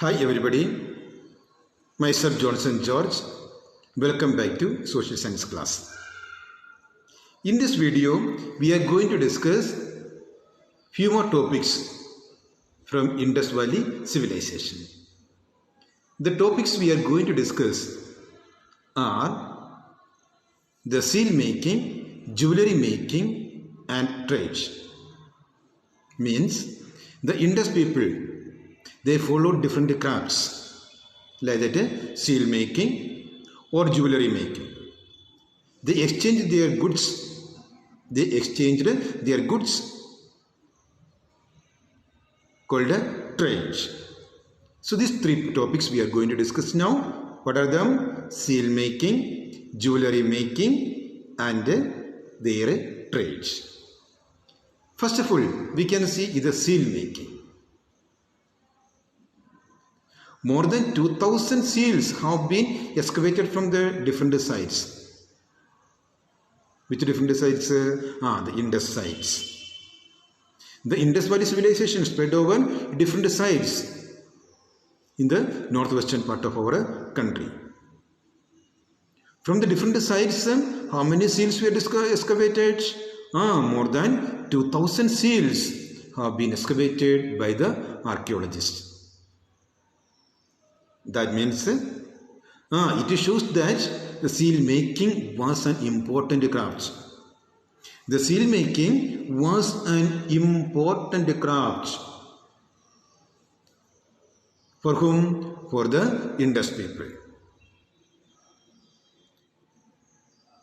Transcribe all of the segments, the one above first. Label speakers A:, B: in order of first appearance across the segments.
A: Hi everybody, myself Johnson George. Welcome back to Social Science class. In this video, we are going to discuss few more topics from Indus Valley civilization. The topics we are going to discuss are the seal making, jewelry making and trade. Means the Indus people, they followed different crafts like that seal making or jewelry making. They exchanged their goods. Called a trade. So these three topics we are going to discuss now. What are them? Seal making, jewelry making and their trades. First of all, we can see the seal making. More than 2000 seals have been excavated from the different sites. Which different sites? The Indus sites. The Indus Valley civilization spread over different sites in the northwestern part of our country. From the different sites, how many seals were excavated? More than 2000 seals have been excavated by the archaeologists. That means it shows that the seal making was an important craft. The seal making was an important craft. For whom? For the Indus people.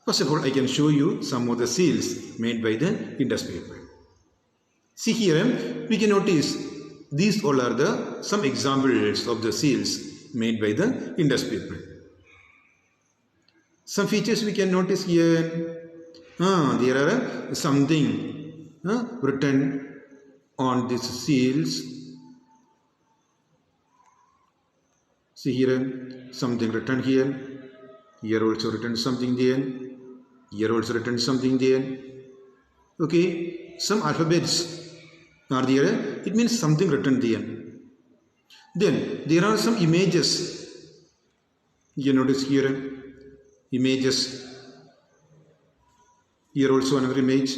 A: First of all, I can show you some of the seals made by the Indus people. See here, we can notice these all are some examples of the seals made by the Indus people. Some features we can notice here. There are something written on these seals. See here, something written here. Here also written something there. Here also written something there. Okay, some alphabets are there. It means something written there. Then there are some images. You notice here images. Here also another image.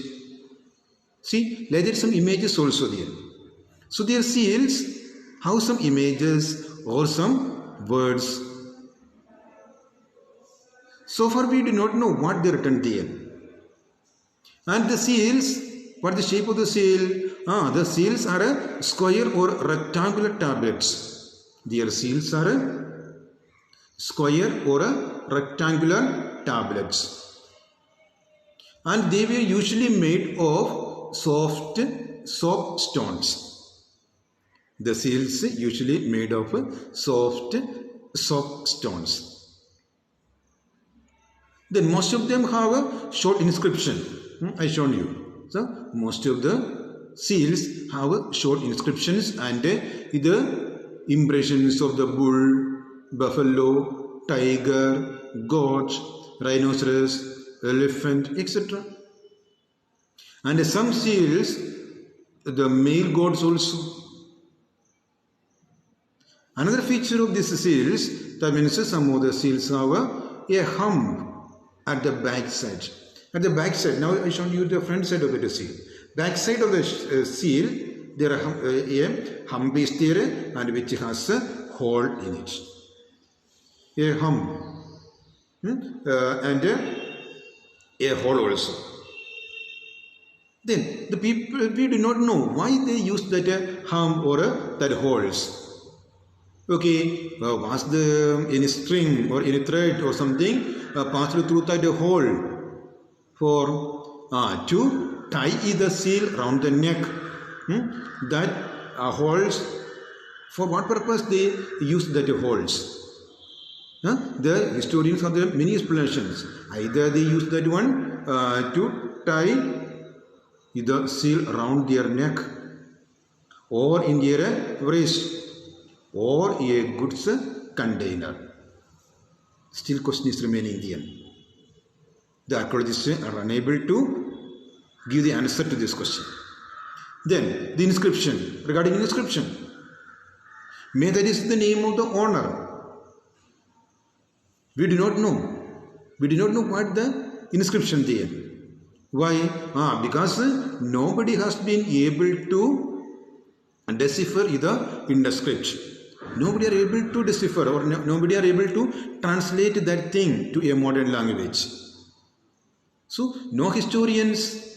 A: See, like there are some images also there. So their seals have some images or some words. So far we do not know what they written there. And the seals, what is the shape of the seal? The seals are a square or rectangular tablets. Their seals are a square or a rectangular tablets. And they were usually made of soft stones. The seals usually made of soft stones. Then most of them have a short inscription. I shown you. So most of the seals have short inscriptions and either impressions of the bull, buffalo, tiger, goat, rhinoceros, elephant, etc. And some seals, the male goats also. Another feature of these seals, that means some of the seals have a hump at the back side. At the back side, now I showed you the front side of the seal. Back side of the seal, there are a hump is there and which has a hole in it. A hump and a hole also. Then the people, we do not know why they use that hump or that holes. Okay, was there any string or any thread or something passed through that hole for to tie the seal around the neck. That holes, for what purpose they use that holes? The historians have many explanations. Either they use that one to tie the seal around their neck, or in their wrist, or a goods container. Still question is remaining there. The archaeologists are unable to give the answer to this question. Then the inscription. Regarding inscription, May that is the name of the owner. We do not know. We do not know what the inscription there. Why? Because nobody has been able to decipher the Indus script. Nobody are able to decipher, or nobody are able to translate that thing to a modern language. So no historians,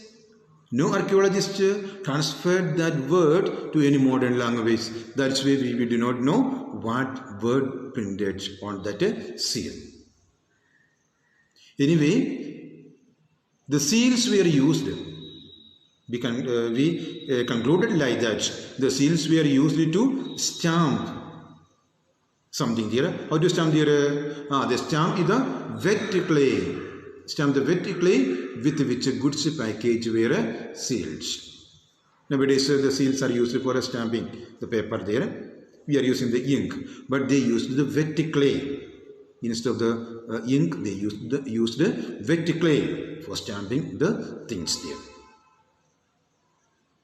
A: no archaeologists transferred that word to any modern language. That's why we do not know what word printed on that seal. Anyway, the seals were used. We concluded like that. The seals were used to stamp something there. How to stamp there? The stamp is the wet clay. Stamp the wet clay with which goods package were sealed. Nowadays the seals are used for stamping the paper there. We are using the ink, but they used the wet clay. Instead of the ink, they used the wet clay for stamping the things there.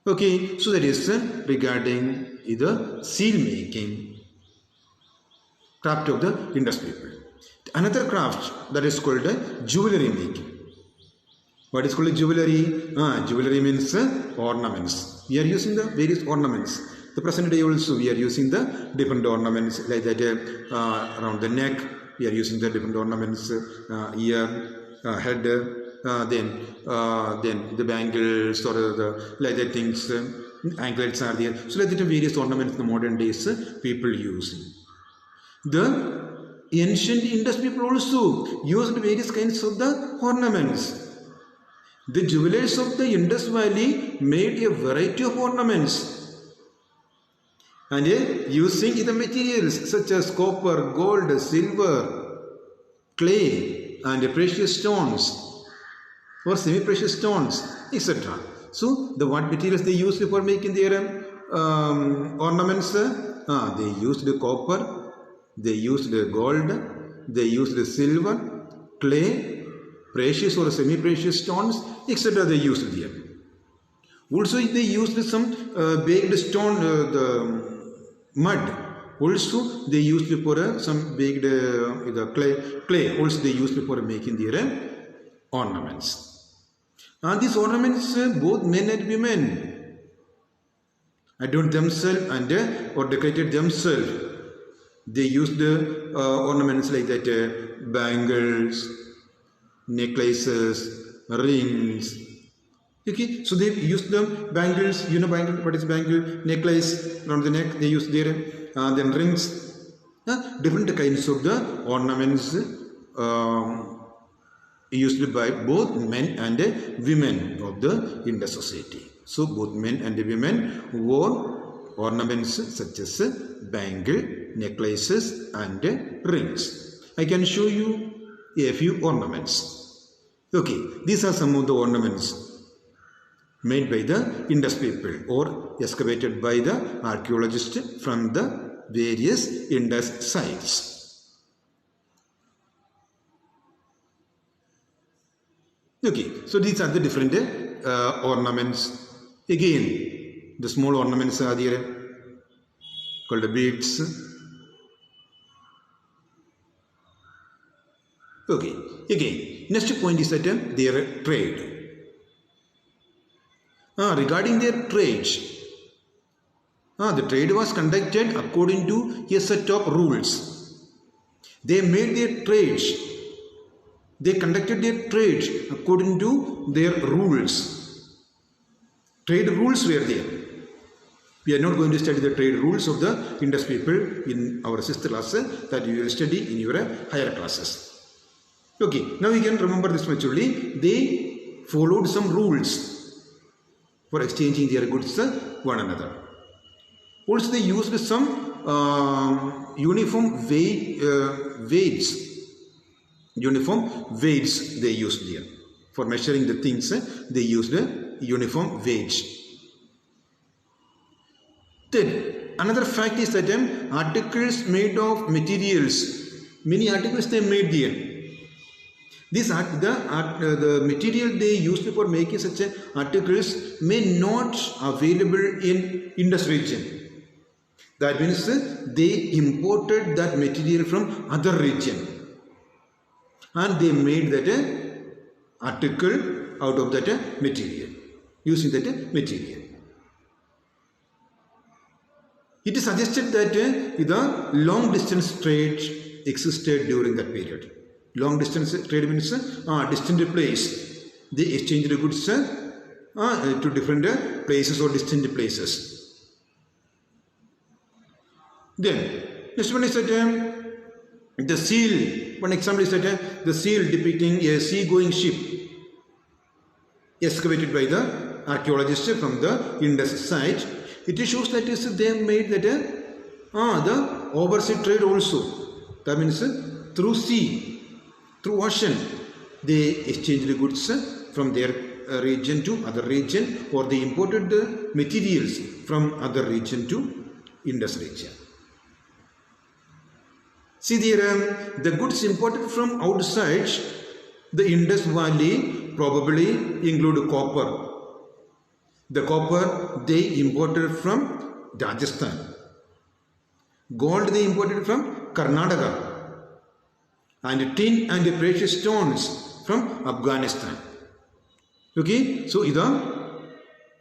A: Okay, so that is regarding the seal making craft of the Indus people. Another craft that is called jewelry making. What is called jewelry? Jewelry means ornaments. We are using the various ornaments. The present day also we are using the different ornaments like that around the neck. We are using the different ornaments, ear, head, then the bangles or the like that things, anklets are there. So like that various ornaments in the modern days people use. The ancient Indus people also used various kinds of the ornaments. The jewelers of the Indus Valley made a variety of ornaments. And using the materials such as copper, gold, silver, clay and precious stones or semi-precious stones, etc. So the what materials they used for making their ornaments? They used the copper, they used the gold, they used the silver, clay, precious or semi-precious stones, etc. They used there. Also they used some baked stone, the mud. Also they used for some baked clay. Also they used for making their ornaments. And these ornaments, both men and women adorned themselves and or decorated themselves. They used ornaments like that, bangles, necklaces, rings. Okay, so they used the bangles. You know bangle? What is bangle? Necklace around the neck. They used there. Then rings. Different kinds of the ornaments used by both men and women of the Indus society. So both men and women wore ornaments such as bangle, necklaces and rings. I can show you a few ornaments. Okay, these are some of the ornaments made by the Indus people or excavated by the archaeologists from the various Indus sites. Okay, so these are the different ornaments. Again, the small ornaments are there called beads. Okay, again, next point is that their trade. Regarding their trade, the trade was conducted according to a set of rules. They made their trades. They conducted their trade according to their rules. Trade rules were there. We are not going to study the trade rules of the Indus people in our sister class that you will study in your higher classes. Okay, now you can remember this maturely. They followed some rules for exchanging their goods one another. Also they used some uniform weights. Uniform weights they used there. For measuring the things, they used uniform weights. Then another fact is that articles made of materials, many articles they made there. These the material they used for making such articles may not available in Indus region. That means they imported that material from other region and they made that article out of that material, using that material. It is suggested that the long distance trade existed during that period. Long distance trade means distant place. They exchanged the goods to different places or distant places. Then, next one is that the seal. One example is that the seal depicting a sea-going ship excavated by the archaeologists from the Indus site. It shows that they made that the overseas trade also. That means through sea, through ocean, they exchanged the goods from their region to other region, or they imported the materials from other region to Indus region. See there, the goods imported from outside the Indus Valley probably include copper. The copper they imported from Rajasthan. Gold they imported from Karnataka. And tin and precious stones from Afghanistan. Okay, so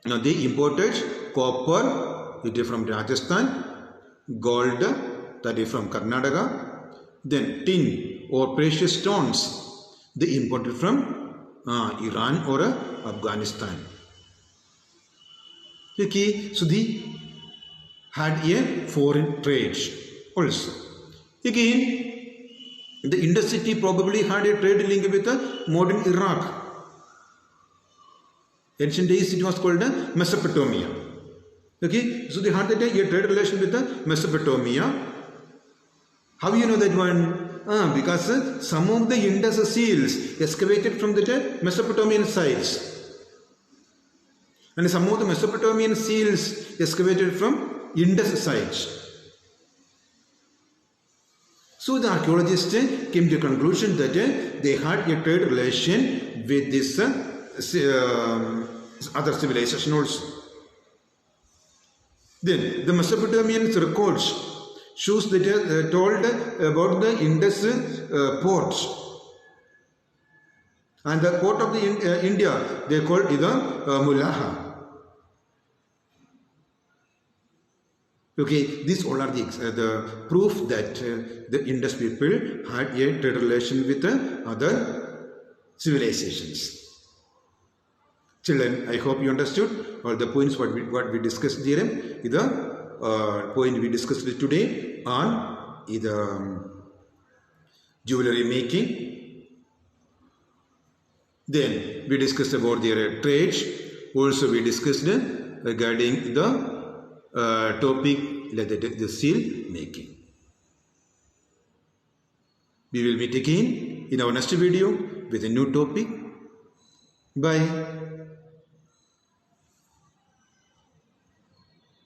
A: now they imported copper, it is from Rajasthan, gold, that is from Karnataka, then tin or precious stones they imported from Iran or Afghanistan. Okay, so they had a foreign trade also. Again, the Indus city probably had a trade link with modern Iraq. Ancient days it was called Mesopotamia. Okay, so they had that a trade relation with Mesopotamia. How you know that one? Because some of the Indus seals excavated from the Mesopotamian sites. And some of the Mesopotamian seals excavated from Indus sites. So the archaeologists came to a conclusion that they had a trade relation with this other civilization also. Then the Mesopotamian records shows that told about the Indus port. And the port of the India they called Mulaha. Okay, these all are the proof that the Indus people had a trade relation with other civilizations. Children, I hope you understood all the points what we discussed here. The point we discussed today on jewelry making. Then we discussed about their trade. Also we discussed regarding the topic related the seal making. We will meet again in our next video with a new topic. Bye.